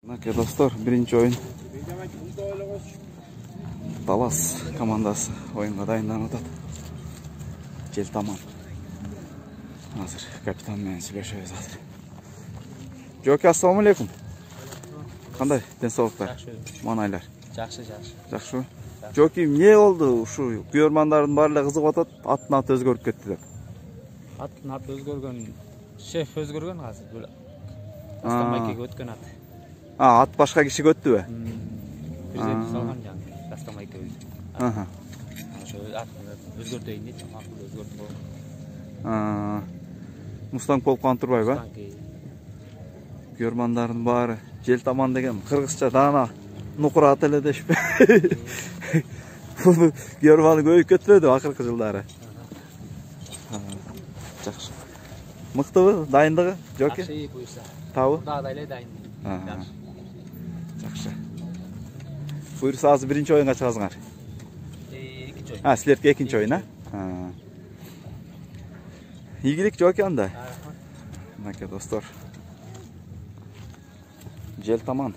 Nake dostlar, birinci oyun Talas komandası oyunga dayınlanıp atат. Jeltaman. Hazır kapitan менен сүйлөшөбүз азыр. Жоки, ассаламу алейкум. Кандай денсаулыктар? Жакшы. Манайлар. Жакшы. Жакшы. Жоки, эмне болду? Ушу күйөрмандардын баары эле кызыгып атат, аттын аты өзгөрүп кетти деп. Аттын аты өзгөргөн, шеф өзгөргөн азыр бул. Астамайкеге өткөн ат. Ат башка кишиге өттүбү? Президент салган жаңы Астамайке өзү. Ошо атын өзгөртөйүн дейт, макул өзгөртүп койгон. Мустанг болуп калып турбайбы? Күйөрмандардын баары Желтаман деген кыргызча даана нукур ат эле дешпи. Бул күйөрманы көбөйүп кетпеди акыркы жылдары. Жакшы. Мыктыбы дайындыгы? Жоки? Жакшы буйса. Табы? Дагы эле дайын. Жакшы. Буйрса азыр биринчи оюнга чыгасыңар. Экинчи оюн. Силердики экинчи оюн, Ийгилик Жоки анда. Мынакей достор. Желтаман.